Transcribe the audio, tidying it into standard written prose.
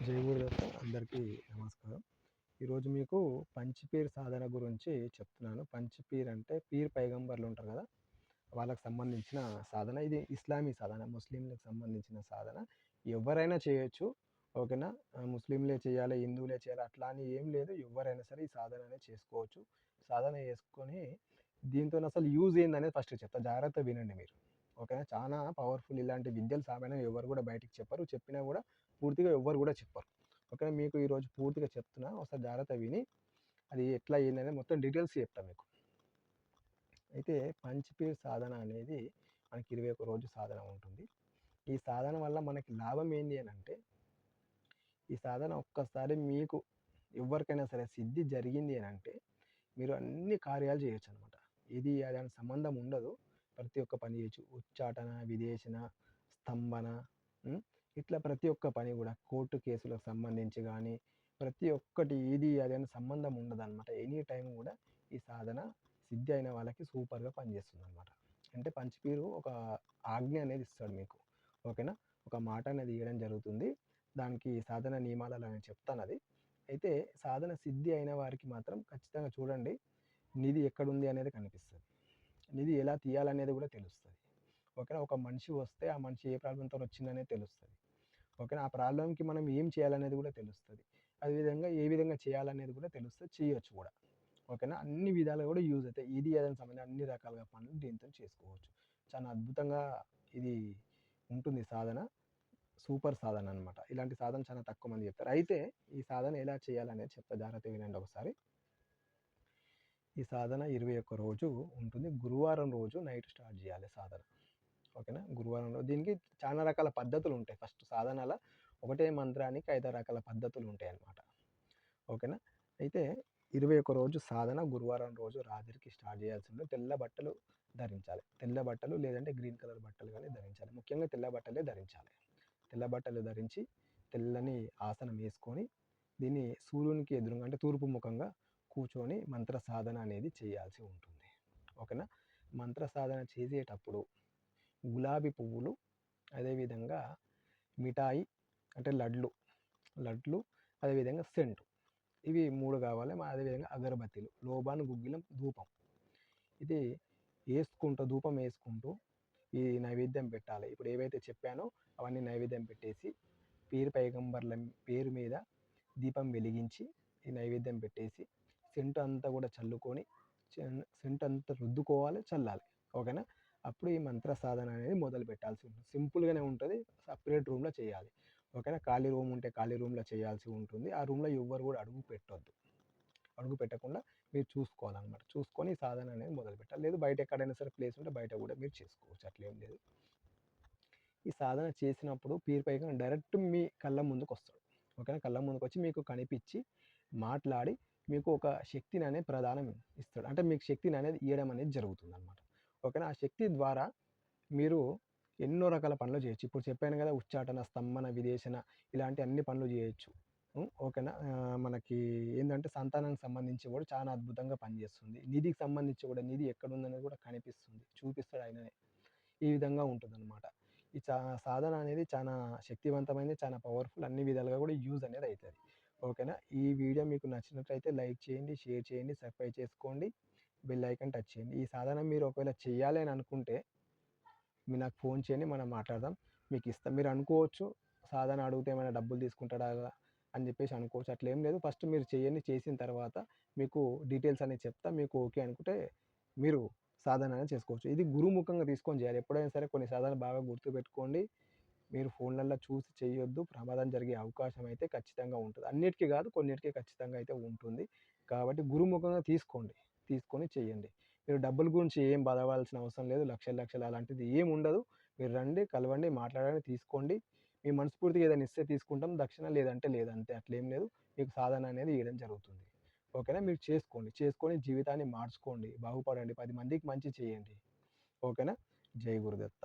జై గురుదత్త అందరికీ నమస్కారం. ఈరోజు మీకు పంచపీర్ సాధన గురించి చెప్తున్నాను. పంచపీర్ అంటే పీర్ పైగంబర్లు ఉంటారు కదా, వాళ్ళకి సంబంధించిన సాధన. ఇది ఇస్లామీ సాధన, ముస్లింలకు సంబంధించిన సాధన. ఎవరైనా చేయొచ్చు, ఓకేనా. ముస్లింలే చేయాలి, హిందువులే చేయాలి అట్లా అని ఏం లేదు. ఎవరైనా సరే ఈ సాధన అనేది చేసుకోవచ్చు. సాధన చేసుకొని దీంతో అసలు యూజ్ ఏందనేది ఫస్ట్ చెప్తా, జాగ్రత్త వినండి మీరు, ఓకేనా. చాలా పవర్ఫుల్. ఇలాంటి విద్యలు సామాన్యంగా ఎవరు కూడా బయటికి చెప్పరు, చెప్పినా కూడా పూర్తిగా ఎవ్వరు కూడా చెప్పరు, ఓకేనా. మీకు ఈరోజు పూర్తిగా చెప్తున్నా, ఒకసారి జాగ్రత్త విని అది ఎట్లా ఏందనేది మొత్తం డీటెయిల్స్ చెప్తాను మీకు. అయితే పంచపీర్ సాధన అనేది మనకి 21 రోజు సాధన ఉంటుంది. ఈ సాధన వల్ల మనకి లాభం ఏంటి అని అంటే, ఈ సాధన ఒక్కసారి మీకు ఎవరికైనా సరే సిద్ధి జరిగింది అని అంటే మీరు అన్ని కార్యాలు చేయొచ్చు అనమాట. ఇది దానికి సంబంధం ఉండదు, ప్రతి ఒక్క పని చేయొచ్చు. ఉచ్చాటన, విదేశన, స్తంభన, ఇట్లా ప్రతి ఒక్క పని కూడా కోర్టు కేసులకు సంబంధించి కానీ ప్రతి ఒక్కటి ఇది అదని సంబంధం ఉండదన్నమాట. ఎనీ టైం కూడా ఈ సాధన సిద్ధి అయిన వాళ్ళకి సూపర్గా పనిచేస్తుంది అనమాట. అంటే పంచపీరు ఒక ఆజ్ఞ అనేది ఇస్తాడు మీకు, ఓకేనా. ఒక మాట అనేది ఇవ్వడం జరుగుతుంది. దానికి సాధన నియమాలు అని చెప్తాను అది. అయితే సాధన సిద్ధి అయిన వారికి మాత్రం ఖచ్చితంగా చూడండి, నిధి ఎక్కడుంది అనేది కనిపిస్తుంది, నిధి ఎలా తీయాలనేది కూడా తెలుస్తుంది, ఓకేనా. ఒక మనిషి వస్తే ఆ మనిషి ఏ ప్రాబ్లంతో వచ్చిందనేది తెలుస్తుంది, ఓకేనా. ఆ ప్రాబ్లంకి మనం ఏం చేయాలనేది కూడా తెలుస్తుంది. అదేవిధంగా ఏ విధంగా చేయాలనేది కూడా తెలుస్తుంది, చేయొచ్చు కూడా, ఓకేనా. అన్ని విధాలుగా కూడా యూజ్ అవుతాయి. ఇది అదని సంబంధించి అన్ని రకాలుగా పనులు దీంతో చేసుకోవచ్చు. చాలా అద్భుతంగా ఇది ఉంటుంది సాధన, సూపర్ సాధన అనమాట. ఇలాంటి సాధన చాలా తక్కువ మంది చెప్తారు. అయితే ఈ సాధన ఎలా చేయాలనేది చెప్తా, జాగ్రత్త వినండి ఒకసారి. ఈ సాధన 21 రోజు ఉంటుంది. గురువారం రోజు నైట్ స్టార్ట్ చేయాలి సాధన, ఓకేనా. గురువారం రోజు దీనికి చాలా రకాల పద్ధతులు ఉంటాయి. ఫస్ట్ సాధనలో ఒకటే మంత్రానికి 5 రకాల పద్ధతులు ఉంటాయి అన్నమాట, ఓకేనా. అయితే 21 రోజు సాధన గురువారం రోజు రాత్రికి స్టార్ట్ చేయాల్సి ఉంటుంది. తెల్ల బట్టలు ధరించాలి, తెల్ల బట్టలు లేదంటే గ్రీన్ కలర్ బట్టలు కానీ ధరించాలి. ముఖ్యంగా తెల్ల బట్టలే ధరించాలి. తెల్ల బట్టలు ధరించి తెల్లని ఆసనం వేసుకొని దీన్ని సూర్యునికి ఎదురుగా అంటే తూర్పు ముఖంగా కూర్చొని మంత్ర సాధన అనేది చేయాల్సి ఉంటుంది, ఓకేనా. మంత్ర సాధన చేసేటప్పుడు గులాబీ పువ్వులు, అదేవిధంగా మిఠాయి అంటే లడ్లు, అదేవిధంగా సెంటు, ఇవి 3 కావాలి. అదేవిధంగా అగరబత్తీలు, లోబాన్ గుగ్గిలం, ధూపం, ఇది ధూపం వేసుకుంటూ ఈ నైవేద్యం పెట్టాలి. ఇప్పుడు ఏవైతే చెప్పానో అవన్నీ నైవేద్యం పెట్టేసి పీర్ పైగంబర్ల పేరు మీద దీపం వెలిగించి ఈ నైవేద్యం పెట్టేసి సెంటు అంతా కూడా చల్లుకొని సెంటు అంతా రుద్దుకోవాలి, చల్లాలి, ఓకేనా. అప్పుడు ఈ మంత్ర సాధన అనేది మొదలు పెట్టాల్సి ఉంటుంది. సింపుల్గానే ఉంటుంది, సపరేట్ రూమ్లో చేయాలి, ఓకేనా. ఖాళీ రూమ్ ఉంటే ఖాళీ రూమ్లో చేయాల్సి ఉంటుంది. ఆ రూమ్లో ఎవ్వరు కూడా అడుగు పెట్టొద్దు, అడుగు పెట్టకుండా మీరు చూసుకోవాలన్నమాట. చూసుకొని ఈ సాధన అనేది మొదలు పెట్టాలి. లేదు బయట ఎక్కడైనా సరే ప్లేస్ ఉంటే బయట కూడా మీరు చేసుకోవచ్చు, అట్లేం లేదు. ఈ సాధన చేసినప్పుడు పీర్ పైగా డైరెక్ట్ మీ కళ్ళ ముందుకు వస్తాడు, ఓకేనా. కళ్ళ ముందుకు వచ్చి మీకు కనిపించి మాట్లాడి మీకు ఒక శక్తిని అనేది ప్రదానం ఇస్తాడు. అంటే మీకు శక్తిని అనేది ఇవ్వడం అనేది జరుగుతుంది అనమాట, ఓకేనా. ఆ శక్తి ద్వారా మీరు ఎన్నో రకాల పనులు చేయొచ్చు. ఇప్పుడు చెప్పాను కదా, ఉచ్చాటన, స్తంభన, విదేశన, ఇలాంటి అన్ని పనులు చేయొచ్చు, ఓకేనా. మనకి ఏంటంటే సంతానానికి సంబంధించి కూడా చాలా అద్భుతంగా పనిచేస్తుంది. నిధికి సంబంధించి కూడా నిధి ఎక్కడుందనేది కూడా కనిపిస్తుంది, చూపిస్తాడు ఆయననే. ఈ విధంగా ఉంటుందన్నమాట. ఈ సాధన అనేది చాలా శక్తివంతమైనది, చాలా పవర్ఫుల్, అన్ని విధాలుగా కూడా యూజ్ అనేది అవుతుంది, ఓకేనా. ఈ వీడియో మీకు నచ్చినట్లయితే లైక్ చేయండి, షేర్ చేయండి, సబ్స్క్రైబ్ చేసుకోండి, బెల్ ఐకాన్ టచ్ చేయండి. ఈ సాధన మీరు ఒకవేళ చేయాలి అని అనుకుంటే మీరు నాకు ఫోన్ చేయండి, మనం మాట్లాడదాం, మీకు ఇస్తాం. మీరు అనుకోవచ్చు సాధన అడిగితే ఏమైనా డబ్బులు తీసుకుంటాడా అని చెప్పేసి అనుకోవచ్చు, అట్లా ఏం లేదు. ఫస్ట్ మీరు చేయండి, చేసిన తర్వాత మీకు డీటెయిల్స్ అనేది చెప్తా. మీకు ఓకే అనుకుంటే మీరు సాధన అనేది చేసుకోవచ్చు. ఇది గురుముఖంగా తీసుకొని చేయాలి ఎప్పుడైనా సరే. కొన్ని సాధనలు బాగా గుర్తుపెట్టుకోండి, మీరు ఫోన్లలో చూసి చేయొద్దు, ప్రమాదం జరిగే అవకాశం అయితే ఖచ్చితంగా ఉంటుంది. అన్నిటికీ కాదు, కొన్నిటికీ ఖచ్చితంగా అయితే ఉంటుంది. కాబట్టి గురుముఖంగా తీసుకోండి, తీసుకొని చేయండి. మీరు డబ్బుల గురించి ఏం బాధపడాల్సిన అవసరం లేదు, లక్షలు అలాంటిది ఏం ఉండదు. మీరు రండి, కలవండి, మాట్లాడండి, తీసుకోండి. మీ మనస్ఫూర్తిగా ఏదైనా ఇస్తే తీసుకుంటాం, దక్షిణ లేదంటే లేదంతే, అట్లేం లేదు. మీకు సాధన అనేది ఇవ్వడం జరుగుతుంది, ఓకేనా. మీరు చేసుకొని జీవితాన్ని మార్చుకోండి, బాగుపడండి, 10 మందికి మంచి చేయండి, ఓకేనా. జై గురుదత్త.